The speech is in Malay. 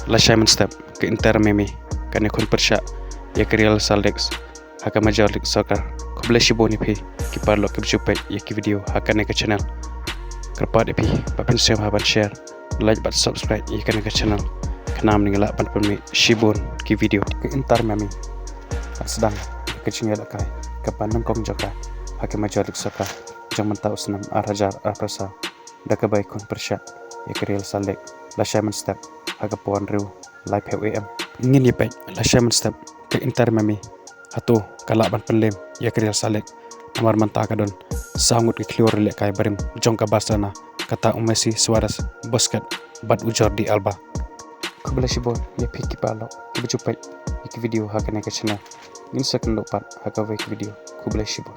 lasciamo un step ke inter memi kane kun persya ya ke real saldex haka majalik soccer kuble shiboni phi ki parlo ke chupai ya ki video haka ne ke channel kerpat epi papin sem haban share like bat subscribe ya kane ke channel kenam ningala pan pemi shibon ki video ke inter memi sedang ke chingal kai ke panang kong jaka haka majalik soccer jangan tahu senam arajar arasa daka baik kun persya ya ke real saldex lasciamo un step haka puan riu live HWM ingin yipai lasciamo un step ke inter memi hatu kalaban penlem ya ke real saldex namar mantaka don sangut ke klior le kai barim jongka Barcelona kata Messi Suarez Busquets bat Jordi Alba kubla shibon ya piki palo ke jupai iki video haka ne ke channel in second lopat haka video kubla shibon